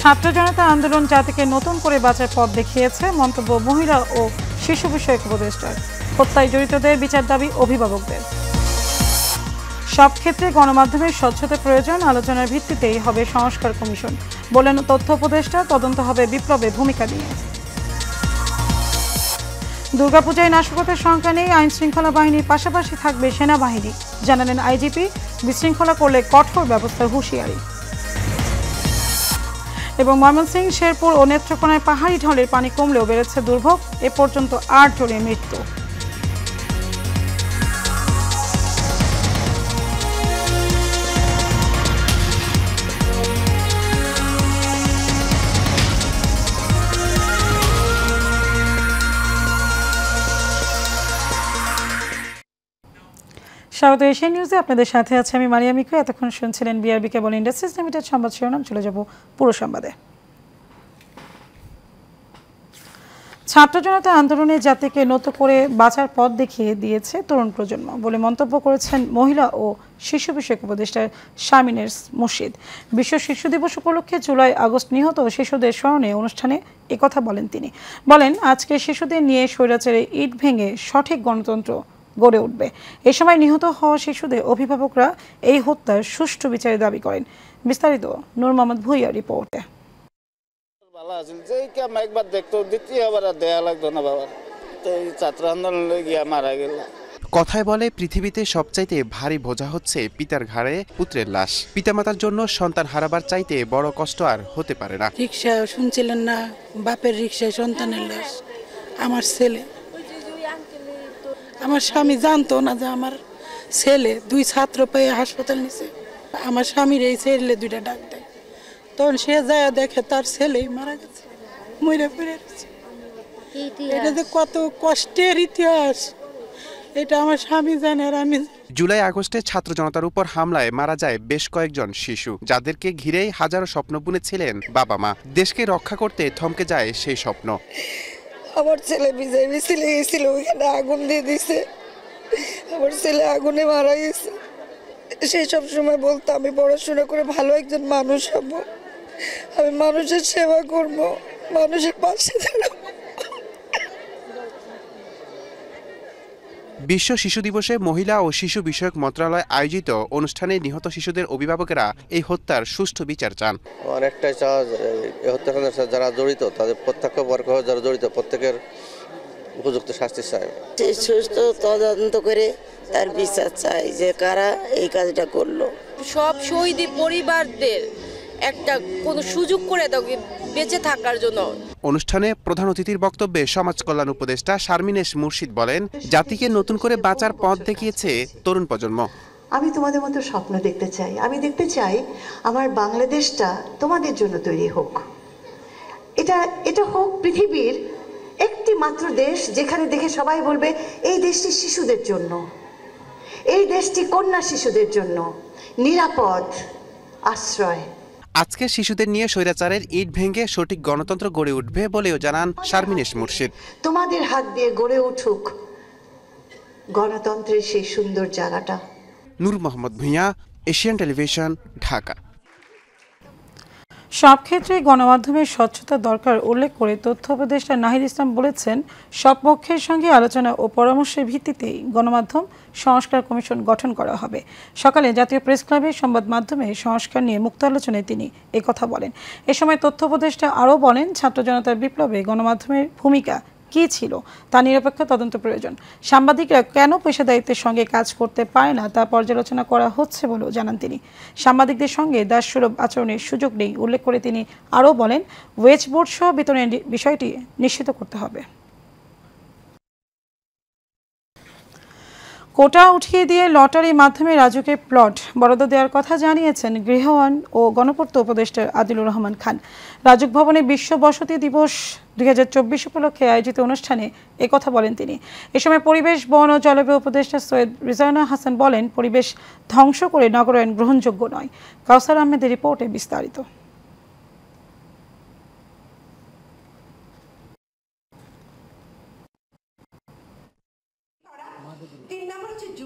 ছাত্র জনতা আন্দোলন জাতিকে নতুন করে বাঁচার পথ দেখিয়েছে, মন্তব্য মহিলা ও শিশু বিষয়ক উপদেষ্টার। হত্যায় জড়িতদের বিচার দাবি অভিভাবকদের। সব ক্ষেত্রে গণমাধ্যমের স্বচ্ছতা প্রয়োজন, আলোচনার ভিত্তিতেই হবে সংস্কার কমিশন, বলেন তথ্য উপদেষ্টা। তদন্ত হবে বিপ্লবে ভূমিকা নিয়ে। দুর্গাপূজায় নাশকতার সংখ্যা নেই, আইন শৃঙ্খলা বাহিনীর পাশাপাশি থাকবে সেনাবাহিনী, জানালেন আইজিপি। বিশৃঙ্খলা করলে কঠোর ব্যবস্থার হুঁশিয়ারি। এবং ময়মনসিংহ, শেরপুর ও নেত্রকোনায় পাহাড়ি ঢলের পানি কমলেও বেড়েছে দুর্ভোগ, এ পর্যন্ত ৮ জনের মৃত্যু। স্বাগত এশিয়ান নিউজে, আপনাদের সাথে আছে আমি মারিয়া মিকু। এতক্ষণ শুনছিলেন বিআরবি কেবল ইন্ডাস্ট্রিজ লিমিটেড সংবাদ শিরোনাম। চলে যাব পুরো সংবাদে। ছাত্র জনতা আন্দোলনে জাতিকে নতুন করে বাঁচার পথ দেখিয়ে দিয়েছে তরুণ প্রজন্ম বলে মন্তব্য করেছেন মহিলা ও শিশু বিষয়ক উপদেষ্টা শারমিন মুর্শিদ। বিশ্ব শিশু দিবস উপলক্ষে জুলাই আগস্ট নিহত শিশুদের স্মরণে অনুষ্ঠানে একথা বলেন তিনি। বলেন, আজকে শিশুদের নিয়ে স্বৈরাচারের ইট ভেঙে সঠিক গণতন্ত্র গড়ে উঠবে। এ সময় নিহত হওয়া শিশুদের অভিভাবকরা এই হত্যার সুষ্ঠু বিচারের দাবি করেন। বিস্তারিত নূর মোহাম্মদ ভুইয়া রিপোর্টে। একবার দেখতো, দ্বিতীয়বার দেয়া লাগতো না বাবার, তো এই ছাত্র আন্দোলন গিয়া মারা গেল। কথায় বলে, পৃথিবীতে সবচাইতে ভারী বোঝা হচ্ছে পিতার ঘাড়ে পুত্রের লাশ। পিতামাতার জন্য সন্তান হারাবার চাইতে বড় কষ্ট আর হতে পারে না। রিক্সা শুনছিলেন না, বাপের রিক্সায় সন্তানের লাশ। আমার ছেলে, আমার স্বামী জানতো না যে আমার ছেলে 2 ছাত্র পেয়ে হাসপাতাল নিছে। আমার স্বামীর এই ছেলে 2টা ডাক দেয়, তখন সে যায় দেখে তার ছেলেই মারা গেছে, মরে পড়ে গেছে। এটা যে কত কষ্টের ইতিহাস, এটা আমার স্বামী জানে আর আমি। জুলাই আগস্টে ছাত্র জনতার উপর হামলায় মারা যায় বেশ কয়েকজন শিশু, যাদেরকে ঘিরেই হাজারো স্বপ্ন বুনেছিলেন বাবা মা। দেশকে রক্ষা করতে থমকে যায় সেই স্বপ্ন। আমার ছেলে বিজয় মিছিলে গেছিল, ওইখানে আগুন দিয়ে দিছে, আমার ছেলে আগুনে মারা গেছে। সেই সব সময় বলতো, আমি পড়াশোনা করে ভালো একজন মানুষ হব, আমি মানুষের সেবা করব, মানুষের পাশে দাঁড়াবো। বিশ্ব শিশু দিবসে মহিলা ও শিশু বিষয়ক মন্ত্রণালয় আয়োজিত অনুষ্ঠানে নিহত শিশুদের অভিভাবকেরা এই হত্যার সুষ্ঠু বিচার চান। অনেকটাই চাওয়া, এই হত্যাকাণ্ডের সাথে যারা জড়িত, তাদের প্রত্যক্ষ পরোক্ষ যারা জড়িত, প্রত্যেকের উপযুক্ত শাস্তি চাই। সুস্থ তদন্ত করে তার বিচার চাই যে কারা এই কাজটা করলো। সব শহীদ পরিবারদের একটা কোনো সুযোগ করে দাও বেঁচে থাকার জন্য। অনুষ্ঠানে প্রধান অতিথির বক্তব্যে সমাজ কল্যাণ উপদেষ্টা শারমিন মুর্শিদ বলেন, জাতিকে নতুন করে বাঁচার পথ দেখিয়েছে তরুণ প্রজন্ম। আমি তোমাদের মতো স্বপ্ন দেখতে চাই, আমি দেখতে চাই আমার বাংলাদেশটা তোমাদের জন্য তৈরি হোক। এটা হোক পৃথিবীর একটি মাত্র দেশ যেখানে দেখে সবাই বলবে এই দেশটি শিশুদের জন্য, এই দেশটি কন্যা শিশুদের জন্য নিরাপদ আশ্রয়। আজকে শিশুদের নিয়ে স্বৈরাচারের ইট ভেঙে সঠিক গণতন্ত্র গড়ে উঠবে বলেও জানান শারমিন মুর্শিদ। তোমাদের হাত দিয়ে গড়ে উঠুক গণতন্ত্রের সেই সুন্দর জায়গাটা। নূর মোহাম্মদ ভুঁইয়া, এশিয়ান টেলিভিশন, ঢাকা। সব ক্ষেত্রে গণমাধ্যমের স্বচ্ছতা দরকার উল্লেখ করে তথ্য উপদেষ্টা নাহিদ ইসলাম বলেছেন, সব পক্ষের সঙ্গে আলোচনা ও পরামর্শের ভিত্তিতেই গণমাধ্যম সংস্কার কমিশন গঠন করা হবে। সকালে জাতীয় প্রেস ক্লাবে সংবাদ মাধ্যমে সংস্কার নিয়ে মুক্ত আলোচনায় তিনি একথা বলেন। এ সময় তথ্য উপদেষ্টা আরও বলেন, ছাত্র জনতার বিপ্লবে গণমাধ্যমের ভূমিকা কী ছিল তা নিরপেক্ষ তদন্ত প্রয়োজন। সাংবাদিকরা কেন পেশাদারিত্বের সঙ্গে কাজ করতে পারে না তা পর্যালোচনা করা হচ্ছে বলেও জানান তিনি। সাংবাদিকদের সঙ্গে দাসসুলভ আচরণের সুযোগ নেই উল্লেখ করে তিনি আরও বলেন, ওয়েজ বোর্ড সহ বেতনের বিষয়টি নিশ্চিত করতে হবে। কোটা উঠিয়ে দিয়ে লটারির মাধ্যমে রাজুকে প্লট বরাদ্দ দেওয়ার কথা জানিয়েছেন গৃহায়ন ও গণপূর্ত উপদেষ্টা আদিলুর রহমান খান। রাজুক ভবনে বিশ্ব বসতি দিবস 2024 উপলক্ষে আয়োজিত অনুষ্ঠানে একথা বলেন তিনি। এ সময় পরিবেশ, বন ও জলবায়ু উপদেষ্টা সৈয়দ রিজওয়ানা হাসান বলেন, পরিবেশ ধ্বংস করে নগরায়ন গ্রহণযোগ্য নয়। কাউসার আহমেদের রিপোর্টে বিস্তারিত।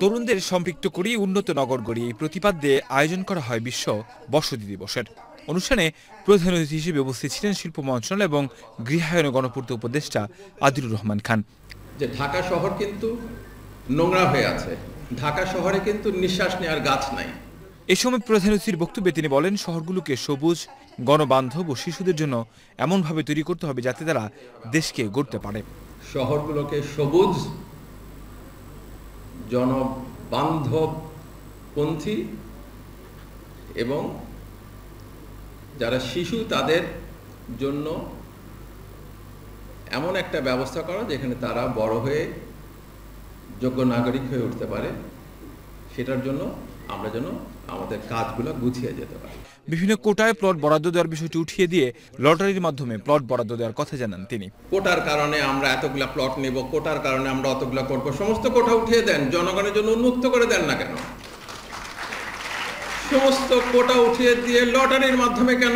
তরুণদের সম্পৃক্ত করি উন্নত নগর গড়ি, এই প্রতিপাদ্যে আয়োজন করা হয় বিশ্ব বসতি দিবসের। অনুষ্ঠানে প্রধান অতিথি হিসেবে উপস্থিত ছিলেন শিল্প মন্ত্রণালয় এবং গৃহায়ন ও গণপূর্ত উপদেষ্টা আদিলুর রহমান খান। যে ঢাকা শহর কিন্তু নোংরা হয়ে আছে, ঢাকা শহরে কিন্তু নিঃশ্বাস নেওয়ার গাছ নাই। এ সময় প্রধান অতিথির বক্তব্যে তিনি বলেন, শহরগুলোকে সবুজ, গণবান্ধব ও শিশুদের জন্য এমনভাবে তৈরি করতে হবে যাতে তারা দেশকে গড়তে পারে। শহরগুলোকে সবুজ, জনবান্ধবপন্থী এবং যারা শিশু তাদের জন্য এমন একটা ব্যবস্থা করা যেখানে তারা বড় হয়ে যোগ্য নাগরিক হয়ে উঠতে পারে, সেটার জন্য আমরা যেন আমাদের কাজগুলো গুছিয়ে যেতে পারি। বিভিন্ন কোটায় প্লট বরাদ্দ দেওয়ার বিষয়টি উঠিয়ে দিয়ে লটারির মাধ্যমে প্লট বরাদ্দ দেওয়ার কথা জানান তিনি। কোটার কারণে আমরা এতগুলা প্লট নেব, কোটার কারণে আমরা অতগুলা করব, সমস্ত কোটা উঠিয়ে দেন, জনগণের জন্য উন্মুক্ত করে দেন না কেন? সমস্ত কোটা উঠিয়ে দিয়ে লটারির মাধ্যমে কেন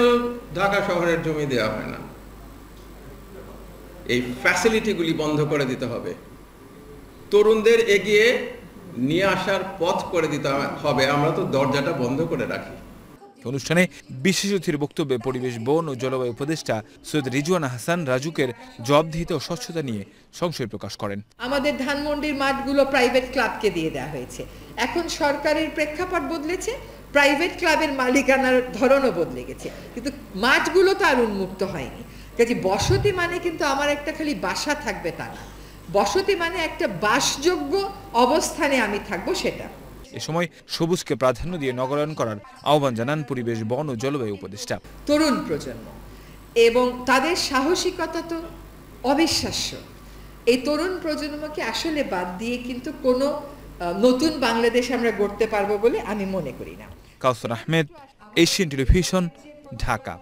ঢাকা শহরের জমি দেওয়া হয় না? এই ফ্যাসিলিটিগুলি বন্ধ করে দিতে হবে, তরুণদের এগিয়ে নিয়ে আসার পথ করে দিতে হবে। আমরা তো দরজাটা বন্ধ করে রাখি। অনুষ্ঠানে বিশেষ অতিথির বক্তব্যে পরিবেশ, বন ও জলবায়ু উপদেষ্টা সৈয়দ রিজওয়ানা হাসান রাজুকের জবাবদিহিতা ও স্বচ্ছতা নিয়ে সংশয় প্রকাশ করেন। আমাদের ধানমন্ডির মাঠগুলো প্রাইভেট ক্লাবকে দিয়ে দেওয়া হয়েছে। এখন সরকারের প্রেক্ষাপট বদলেছে, প্রাইভেট ক্লাবের মালিকানার ধরনও বদলে গেছে, কিন্তু মাঠগুলো তো আর উন্মুক্ত হয়নি। কাজে বসতি মানে কিন্তু আমার একটা খালি বাসা থাকবে তা না, বসতি মানে একটা বাসযোগ্য অবস্থানে আমি থাকবো সেটা। এ সময় সবুজকে প্রাধান্য দিয়ে নগরায়ণ করার আহ্বান জানান পরিবেশ, বন ও জলবায়ু উপদেষ্টা। তরুণ প্রজন্ম এবং তাদের সাহসিকতা তো অবিশ্বাস্য। এই তরুণ প্রজন্মকে আসলে বাদ দিয়ে কিন্তু কোনো নতুন বাংলাদেশ আমরা গড়তে পারবো বলে আমি মনে করি না। কাউসার আহমেদ, এশিয়ান টেলিভিশন, ঢাকা।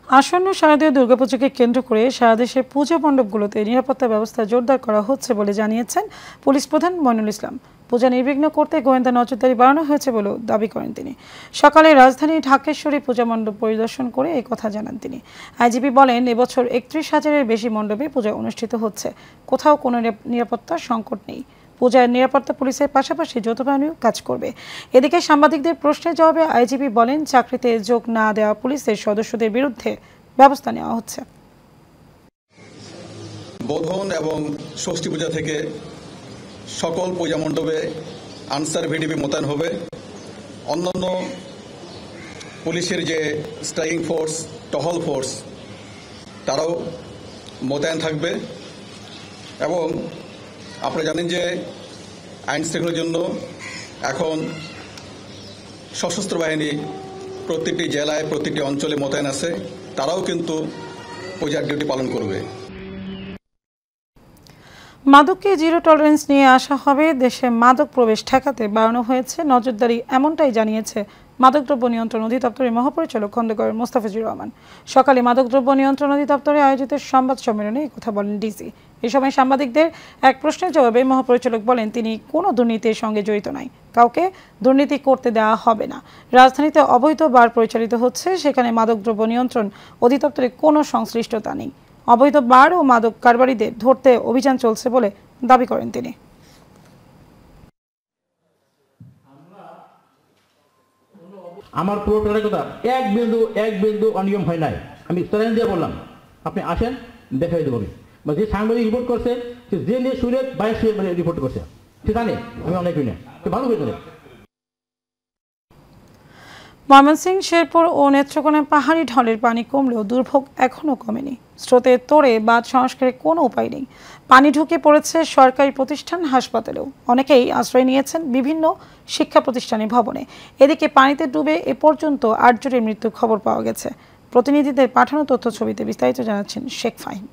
আসন্ন শারদীয় দুর্গাপুজোকে কেন্দ্র করে সারা দেশের পূজা মণ্ডপগুলোতে নিরাপত্তা ব্যবস্থা জোরদার করা হচ্ছে বলে জানিয়েছেন পুলিশ প্রধান মইনুল ইসলাম। পূজা নির্বিঘ্ন করতে গোয়েন্দা নজরদারি বাড়ানো হয়েছে বলেও দাবি করেন তিনি। সকালে রাজধানী ঢাকেশ্বরী পূজা মণ্ডপ পরিদর্শন করে এই কথা জানান তিনি। আইজিপি বলেন, এবছর 31,000-এর বেশি মণ্ডপে পূজা অনুষ্ঠিত হচ্ছে, কোথাও কোনো নিরাপত্তার সংকট নেই। পূজার নিরাপত্তা পুলিশের পাশাপাশি যৌথ বাহিনীও কাজ করবে। এদিকে সাংবাদিকদের প্রশ্নের জবাবে আইজিপি বলেন, চাকরিতে যোগ না দেওয়া পুলিশের সদস্যদের বিরুদ্ধে ব্যবস্থা নেওয়া হচ্ছে। বোধন এবং ষষ্ঠী পূজা থেকে সকল পূজা মণ্ডপে আনসার ভিডিপি মোতায়েন হবে। অন্যান্য পুলিশের যে স্ট্রাইকিং ফোর্স, টহল ফোর্স, তারাও মোতায়েন থাকবে। এবং আপনারা জানেন যে আইন শৃঙ্খলার জন্য এখন সশস্ত্র বাহিনী প্রত্যেকটি জেলায়, প্রত্যেকটি অঞ্চলে মোতায়েন আছে, তারাও কিন্তু পূজার ডিউটি পালন করবে। মাদককে জিরো টলারেন্স নিয়ে আসা হবে। দেশে মাদক প্রবেশ ঠেকাতে বাড়ানো হয়েছে নজরদারি, এমনটাই জানিয়েছে মাদকদ্রব্য নিয়ন্ত্রণ অধিদপ্তরের মহাপরিচালক খন্দকার মোস্তাফিজুর রহমান। সকালে মাদকদ্রব্য নিয়ন্ত্রণ অধিদপ্তরে আয়োজিত সংবাদ সম্মেলনে এই কথা বলেন ডিসি। এই সময় সাংবাদিকদের এক প্রশ্নের জবাবে মহাপরিচালক বলেন, তিনি কোনো দুর্নীতির সঙ্গে জড়িত নাই, কাউকে দুর্নীতি করতে দেওয়া হবে না। রাজধানীতে অবৈধ বার পরিচালিত হচ্ছে, সেখানে মাদকদ্রব্য নিয়ন্ত্রণ অধিদপ্তরের কোনো সংশ্লিষ্টতা নেই। অবৈধ বার ও মাদক কারবারিদের ধরতে অভিযান চলছে বলে দাবি করেন তিনি। আমার পুরো কথা এক বিন্দু অনিয়ম হয় নাই। আমি চ্যালেঞ্জ দিয়ে বললাম, আপনি আসেন, দেখাই দেবো। যে সাংবাদিক রিপোর্ট করছে, যে নিয়ে সুরে বাইরে শুয়ে রিপোর্ট করছে, সে জানে আমি অনেক ভালো করে জানে। ময়মনসিংহ, শেরপুর ও নেত্রকোনায় পাহাড়ি ঢলের পানি কমলেও দুর্ভোগ এখনও কমেনি। স্রোতের তোড়ে বাঁধ সংস্কারের কোনো উপায় নেই। পানি ঢুকে পড়েছে সরকারি প্রতিষ্ঠান, হাসপাতালেও। অনেকেই আশ্রয় নিয়েছেন বিভিন্ন শিক্ষা প্রতিষ্ঠানের ভবনে। এদিকে পানিতে ডুবে এ পর্যন্ত 8 জনের মৃত্যুর খবর পাওয়া গেছে। প্রতিনিধিদের পাঠানো তথ্য ছবিতে বিস্তারিত জানাচ্ছেন শেখ ফাহিম।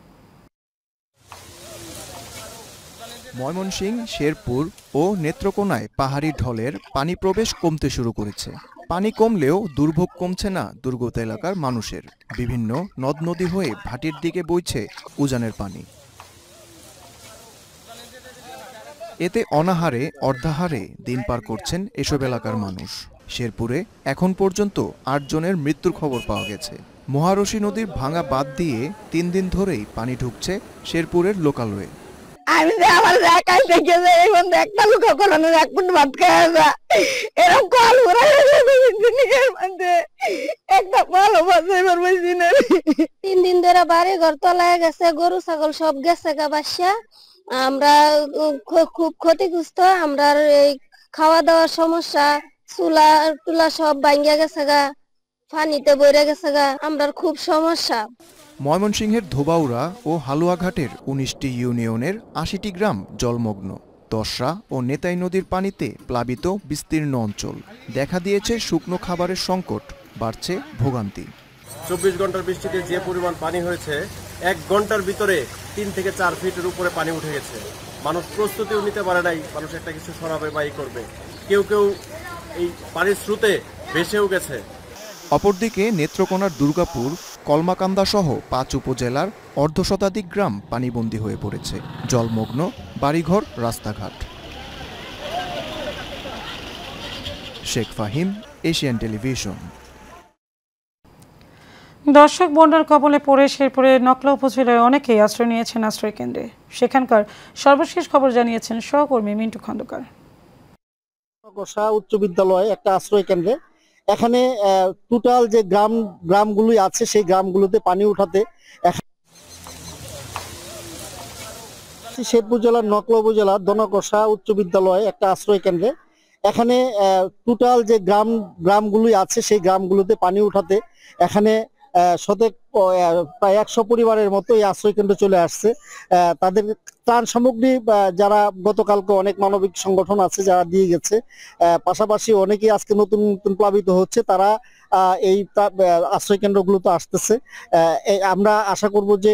ময়মনসিংহ, শেরপুর ও নেত্রকোনায় পাহাড়ি ঢলের পানি প্রবেশ কমতে শুরু করেছে। পানি কমলেও দুর্ভোগ কমছে না দুর্গত এলাকার মানুষের। বিভিন্ন নদ নদী হয়ে ভাটির দিকে বইছে উজানের পানি। এতে অনাহারে অর্ধাহারে দিন পার করছেন এসব এলাকার মানুষ। শেরপুরে এখন পর্যন্ত 8 জনের মৃত্যুর খবর পাওয়া গেছে। মহারশী নদীর ভাঙা বাঁধ দিয়ে 3 দিন ধরেই পানি ঢুকছে শেরপুরের লোকালয়ে। আমি যে আমার একাই থেকে যে এই বন্ধু একটা লোক কখনো এক ফুট ভাত খাওয়া যা এরকম কল ঘুরা একটা ভালো বাঁচে এবার বেশি না 3 দিন ধরে বাড়ি ঘর তলায় গেছে, গরু ছাগল সব গেছে গা বাসা। আমরা খুব ক্ষতিগ্রস্ত। আমরা এই খাওয়া দাওয়ার সমস্যা, চুলা টুলা সব ভাঙ্গা গেছে গা, পানিতে বইরে গেছে গা, আমরা খুব সমস্যা। ময়মনসিংহের ধোবাউড়া ও হালুয়াঘাটের 19টি ইউনিয়নের 80টি গ্রাম জলমগ্ন। দশরা ও নেতাই নদীর পানিতে প্লাবিত বিস্তীর্ণ অঞ্চল। দেখা দিয়েছে শুকনো খাবারের সংকট, বাড়ছে ভোগান্তি। 24 ঘন্টার বৃষ্টিতে যে পরিমাণ পানি হয়েছে, 1 ঘন্টার ভিতরে 3 থেকে 4 ফিটের উপরে পানি উঠে গেছে। মানুষ প্রস্তুতিও নিতে পারে নাই, মানুষ একটা কিছু সরাবে বা করবে। কেউ কেউ এই পানির স্রোতে ভেসেও গেছে। অপরদিকে নেত্রকোনার দুর্গাপুর, কলমাকান্দা সহ 5 উপজেলার অর্ধশতাধিক গ্রাম পানিবন্দী হয়ে পড়েছে। জলমগ্ন বাড়িঘর, রাস্তাঘাট। Sheikh Fahim, Asian television. দর্শক বন্যার কবলে পড়ে শেরপুরে নকলা উপজেলায় অনেকেই আশ্রয় নিয়েছেন আশ্রয় কেন্দ্রে। সেখানকার সর্বশেষ খবর জানিয়েছেন সহকর্মী মিন্টু খন্দকার। উচ্চ বিদ্যালয় একটা আশ্রয় কেন্দ্রে এখানে টোটাল যে গ্রামগুলি আছে সেই গ্রামগুলোতে পানি উঠাতে শেরপুর জেলার নকলা উপজেলার দনকষা উচ্চ বিদ্যালয় একটা আশ্রয় কেন্দ্রে এখানে টোটাল যে গ্রামগুলি আছে সেই গ্রামগুলোতে পানি উঠাতে এখানে প্রায় 100 পরিবারের মতো এই আশ্রয় কেন্দ্র চলে আসছে। তাদের ত্রাণ সামগ্রী যারা গতকালকে অনেক মানবিক সংগঠন আছে যারা দিয়ে গেছে, পাশাপাশি অনেকেই আজকে নতুন নতুন প্লাবিত হচ্ছে, তারা এই আশ্রয় কেন্দ্রগুলোতে আসতেছে। আমরা আশা করব যে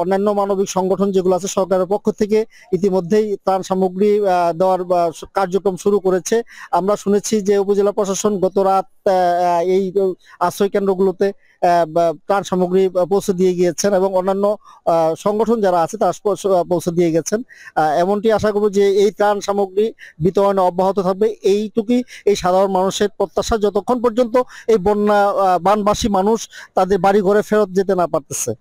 অন্যান্য মানবিক সংগঠন যেগুলো আছে সরকারের পক্ষ থেকে ইতিমধ্যেই ত্রাণ সামগ্রী দেওয়ার কার্যক্রম শুরু করেছে। আমরা শুনেছি যে উপজেলা প্রশাসন গত রাত এই আশ্রয় কেন্দ্রগুলোতে ত্রাণ সামগ্রী পৌঁছে দিয়ে গিয়েছেন এবং অন্যান্য সংগঠন যারা আছে তারা পৌঁছে দিয়ে গেছেন। এমনটি আশা করব যে এই ত্রাণ সামগ্রী বিতরণ অব্যাহত থাকবে। এইটুকুই এই সাধারণ মানুষের প্রত্যাশা, যতক্ষণ পর্যন্ত এই বানবাসী মানুষ তাদের বাড়ি ঘরে ফেরত যেতে না পারতেছে।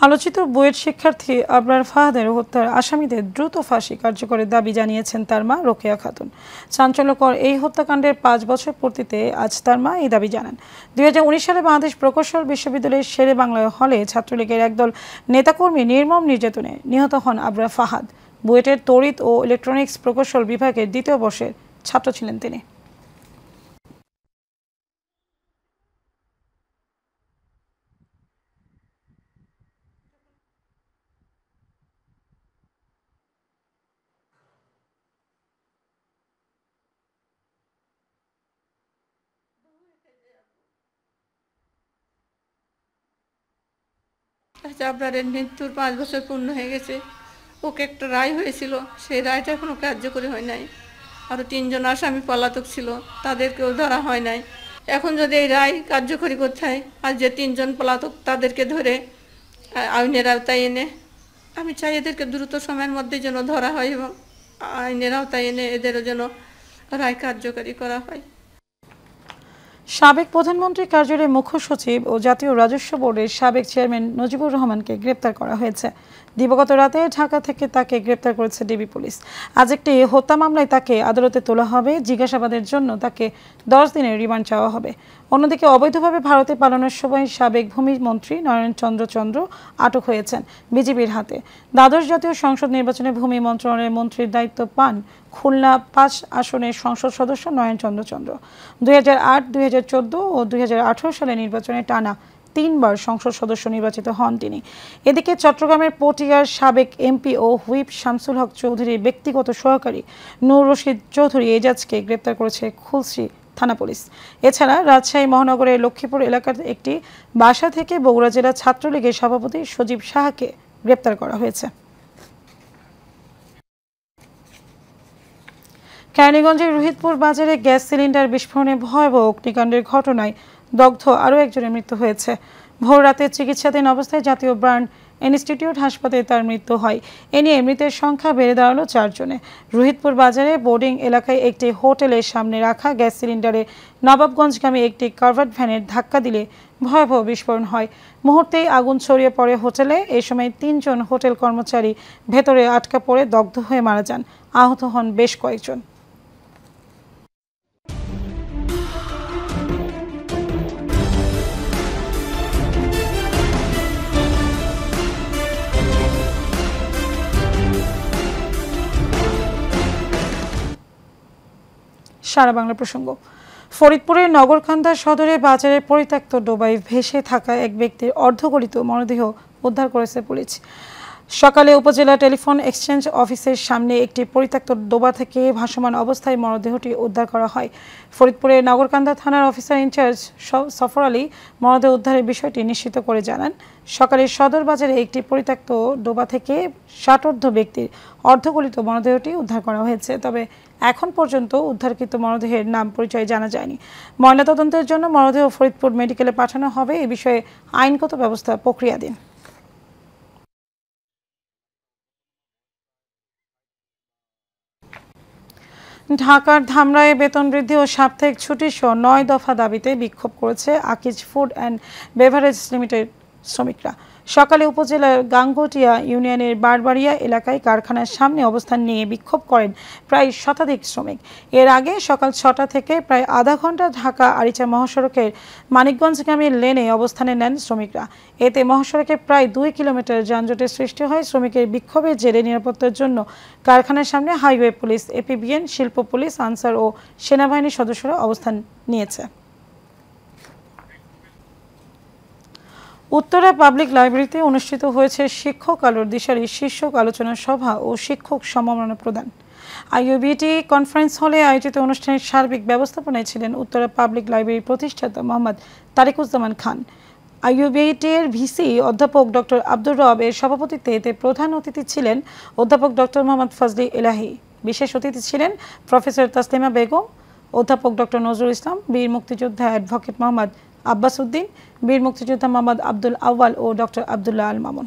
আলোচিত বুয়েট শিক্ষার্থী আবরার ফাহাদের হত্যার আসামিদের দ্রুত ফাঁসি কার্যকরের দাবি জানিয়েছেন তার মা রোকেয়া খাতুন। চাঞ্চল্যকর এই হত্যাকাণ্ডের 5 বছর পূর্তিতে আজ তার মা এই দাবি জানান। 2019 সালে বাংলাদেশ প্রকৌশল বিশ্ববিদ্যালয়ের শেরে বাংলা হলে ছাত্রলীগের একদল নেতাকর্মী নির্মম নির্যাতনে নিহত হন আবরার ফাহাদ। বুয়েটের তড়িৎ ও ইলেকট্রনিক্স প্রকৌশল বিভাগের 2য় বর্ষের ছাত্র ছিলেন তিনি। আবরারের মৃত্যুর 5 বছর পূর্ণ হয়ে গেছে। ওকে একটা রায় হয়েছিল, সেই রায়টা এখনো কার্যকরী হয় নাই। আরো 3 জন আসামি পলাতক ছিল, তাদেরকেও ধরা হয় নাই। এখন যদি এই রায় কার্যকরী করতে হয়, আর যে 3 জন পলাতক তাদেরকে ধরে আইনের আওতায় এনে, আমি চাই এদেরকে দ্রুত সময়ের মধ্যে যেন ধরা হয় এবং আইনের আওতায় এনে এদেরও যেন রায় কার্যকরী করা হয়। সাবেক প্রধানমন্ত্রী কার্যালয়ের মুখ্য সচিব ও জাতীয় রাজস্ব বোর্ডের সাবেক চেয়ারম্যান নজিবুর রহমানকে গ্রেপ্তার করা হয়েছে। দিবাগত রাতে ঢাকা থেকে তাকে গ্রেপ্তার করেছে ডিবি পুলিশ। আজ একটি হত্যা মামলায় তাকে আদালতে তোলা হবে। জিজ্ঞাসাবাদের জন্য তাকে 10 দিনের রিমান্ড চাওয়া হবে। অন্যদিকে অবৈধভাবে ভারতে পালানোর সময় সাবেক ভূমিমন্ত্রী নয়ন চন্দ্র আটক হয়েছেন বিজেপির হাতে। দ্বাদশ জাতীয় সংসদ নির্বাচনে ভূমি মন্ত্রণালয়ের মন্ত্রীর দায়িত্ব পান খুলনা 5 আসনের সংসদ সদস্য নয়ন চন্দ্র। 2008, 2014 ও 2018 সালে নির্বাচনে টানা 3 বার সংসদ সদস্য নির্বাচিত হন তিনি। এদিকে চট্টগ্রামের পটিয়ার সাবেক এমপি ও হুইপ শামসুল হক চৌধুরীর ব্যক্তিগত সহকারী নূর রশিদ চৌধুরী এজাজকে গ্রেপ্তার করেছে খুলশী থানা পুলিশ। এছাড়া রাজশাহী মহানগরের লক্ষ্মীপুর এলাকার একটি বাসা থেকে বগুড়া জেলা ছাত্রলীগের সভাপতি সজীব সাহাকে গ্রেপ্তার করা হয়েছে। কেরানীগঞ্জের রোহিতপুর বাজারে গ্যাস সিলিন্ডার বিস্ফোরণে ভয়াবহ অগ্নিকাণ্ডের ঘটনায় দগ্ধ আরও একজনের মৃত্যু হয়েছে। ভোর রাতে চিকিৎসাধীন অবস্থায় জাতীয় ব্র্যান্ড ইনস্টিটিউট হাসপাতালে তার মৃত্যু হয়। এ নিয়ে মৃতের সংখ্যা বেড়ে দাঁড়ালো 4 জনে। রোহিতপুর বাজারে বোর্ডিং এলাকায় একটি হোটেলের সামনে রাখা গ্যাস সিলিন্ডারে নবাবগঞ্জগামী একটি কাভার্ড ভ্যানের ধাক্কা দিলে ভয়াবহ বিস্ফোরণ হয়। মুহূর্তেই আগুন ছড়িয়ে পড়ে হোটেলে। এই সময় 3 জন হোটেল কর্মচারী ভেতরে আটকা পড়ে দগ্ধ হয়ে মারা যান। আহত হন বেশ কয়েকজন। সারা বাংলা প্রসঙ্গ। ফরিদপুরের নগরকান্দা সদরে বাজারে পরিত্যক্ত ডোবায় ভেসে থাকা এক ব্যক্তির অর্ধগলিত মরদেহ উদ্ধার করেছে পুলিশ। সকালে উপজেলা টেলিফোন এক্সচেঞ্জ অফিসের সামনে একটি পরিত্যক্ত ডোবা থেকে ভাসমান অবস্থায় মরদেহটি উদ্ধার করা হয়। ফরিদপুরের নগরকান্দা থানার অফিসার ইনচার্জ সফর আলী মরদেহ উদ্ধারের বিষয়টি নিশ্চিত করে জানান, সকালে সদর বাজারে একটি পরিত্যক্ত ডোবা থেকে ষাটোর্ধ্ব ব্যক্তির অর্ধগলিত মরদেহটি উদ্ধার করা হয়েছে। তবে এখন পর্যন্ত উদ্ধারকৃত মরদেহের নাম পরিচয় জানা যায়নি। ময়নাতদন্তের জন্য মরদেহ ফরিদপুর মেডিকেলে পাঠানো হবে। এ বিষয়ে আইনগত ব্যবস্থা প্রক্রিয়াধীন। ঢাকার ধামরায়ে বেতন বৃদ্ধি ও সাপ্তাহিক ছুটি সহ 9 দফা দাবিতে বিক্ষোভ করেছে Akij food and beverage limited শ্রমিকরা। সকালে উপজেলার গাঙ্গটিয়া ইউনিয়নের বারবাড়িয়া এলাকায় কারখানার সামনে অবস্থান নিয়ে বিক্ষোভ করেন প্রায় শতাধিক শ্রমিক। এর আগে সকাল 6টা থেকে প্রায় আধা ঘন্টা ঢাকা আরিচা মহাসড়কের মানিকগঞ্জগামী লেনে অবস্থানে নেন শ্রমিকরা। এতে মহাসড়কে প্রায় 2 কিলোমিটার যানজটের সৃষ্টি হয়। শ্রমিকের বিক্ষোভের জেরে নিরাপত্তার জন্য কারখানার সামনে হাইওয়ে পুলিশ, এপিবিএন, শিল্প পুলিশ, আনসার ও সেনাবাহিনীর সদস্যরা অবস্থান নিয়েছে। উত্তরা পাবলিক লাইব্রেরিতে অনুষ্ঠিত হয়েছে শিক্ষক আলোর দিশারি শীর্ষক আলোচনা সভা ও শিক্ষক সম্মাননা প্রদান। আইইউবিটি কনফারেন্স হলে আয়োজিত অনুষ্ঠানের সার্বিক ব্যবস্থাপনায় ছিলেন উত্তরা পাবলিক লাইব্রেরির প্রতিষ্ঠাতা মোহাম্মদ তারিকুজ্জামান খান। আইইউবিটির ভিসি অধ্যাপক ডক্টর আব্দুর রব এর সভাপতিত্বে এতে প্রধান অতিথি ছিলেন অধ্যাপক ডক্টর মোহাম্মদ ফজলি এলাহি। বিশেষ অতিথি ছিলেন প্রফেসর তাসলিমা বেগম, অধ্যাপক ডক্টর নজরুল ইসলাম, বীর মুক্তিযোদ্ধা অ্যাডভোকেট মোহাম্মদ আব্বাস উদ্দিন, বীর মুক্তিযোদ্ধা মোহাম্মদ আব্দুল আউয়াল ও doctor Abdullah Al Mamun.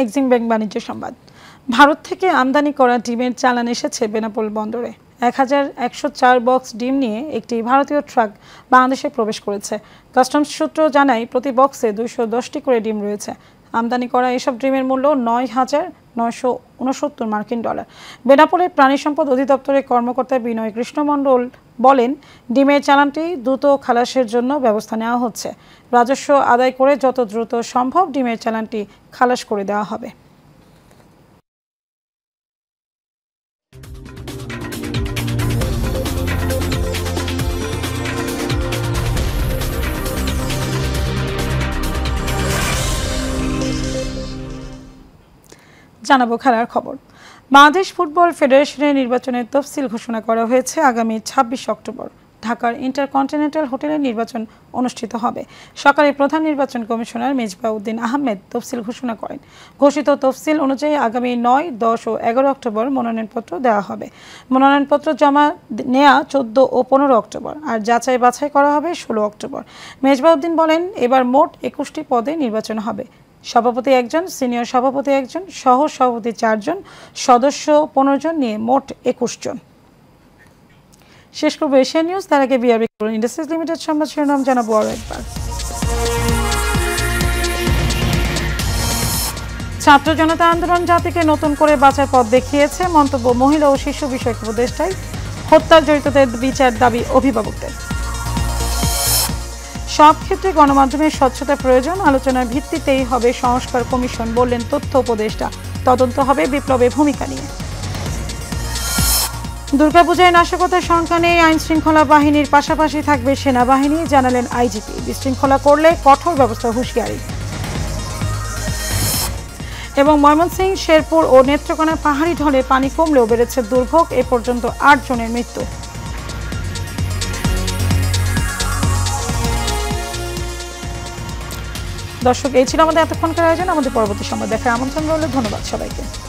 Exim bank বাণিজ্য সংবাদ। ভারত থেকে আমদানি করা ডিমের চালান এসেছে বেনাপোল বন্দরে। 1104 বক্স ডিম নিয়ে একটি ভারতীয় ট্রাক বাংলাদেশে প্রবেশ করেছে। কাস্টমস সূত্র জানায় প্রতি বক্সে 210টি করে ডিম রয়েছে। আমদানি করা এসব ডিমের মূল্য 9,969 মার্কিন ডলার। বেনাপোলের প্রাণী সম্পদ অধিদপ্তরের কর্মকর্তা বিনয় কৃষ্ণ মণ্ডল বলেন, ডিমের চালানটি দ্রুত খালাসের জন্য ব্যবস্থা নেওয়া হচ্ছে। রাজস্ব আদায় করে যত দ্রুত সম্ভব ডিমের চালানটি খালাস করে দেওয়া হবে। জানাবো খেলার খবর। বাংলাদেশ ফুটবল ফেডারেশনের নির্বাচনের তফসিল ঘোষণা করা হয়েছে। আগামী 26 অক্টোবর ঢাকার ইন্টারকন্টিনেন্টাল হোটেলে নির্বাচন অনুষ্ঠিত হবে। সকালে প্রধান নির্বাচন কমিশনার মেজবাউদ্দিন আহমেদ তফসিল ঘোষণা করেন। ঘোষিত তফসিল অনুযায়ী আগামী 9, 10 ও 11 অক্টোবর মনোনয়নপত্র দেওয়া হবে। মনোনয়নপত্র জমা নেওয়া 14 ও 15 অক্টোবর, আর যাচাই বাছাই করা হবে 16 অক্টোবর। মেজবাউদ্দিন বলেন, এবার মোট 21টি পদে নির্বাচন হবে। সভাপতি 1 জন, সিনিয়র সভাপতি 1 জন, সহ সভাপতি 4 জন, সদস্য 15 জন নিয়ে মোট 21 জন। শেষ করবো এশিয়া নিউজ, তার আগে বিআরবি ইন্ডাস্ট্রিজ লিমিটেড সংবাদ শিরোনাম জানাবো আরো একবার। ছাত্র জনতা আন্দোলন জাতিকে নতুন করে বাঁচার পথ দেখিয়েছে, মন্তব্য মহিলা ও শিশু বিষয়ক উপদেষ্টায়। হত্যার জড়িতদের বিচার দাবি অভিভাবকদের। সব ক্ষেত্রে গণমাধ্যমের স্বচ্ছতা প্রয়োজন, আলোচনার ভিত্তিতেই হবে সংস্কার কমিশন, বললেন তথ্য উপদেষ্টা। তদন্ত হবে বিপ্লবের ভূমিকা নিয়ে। দুর্গাপূজায় নাশকতার সংখ্যা নেই, আইন শৃঙ্খলা বাহিনীর পাশাপাশি থাকবে সেনাবাহিনী, জানালেন আইজিপি। বিশৃঙ্খলা করলে কঠোর ব্যবস্থা হুঁশিয়ারি। এবং ময়মনসিংহ, শেরপুর ও নেত্রকোনার পাহাড়ি ঢলে পানি কমলেও বেড়েছে দুর্ভোগ, এ পর্যন্ত 8 জনের মৃত্যু। দর্শক, এই ছিল আমাদের এতক্ষণকার আয়োজন। আমাদের পরবর্তী সময় দেখার আমন্ত্রণ রইল। ধন্যবাদ সবাইকে।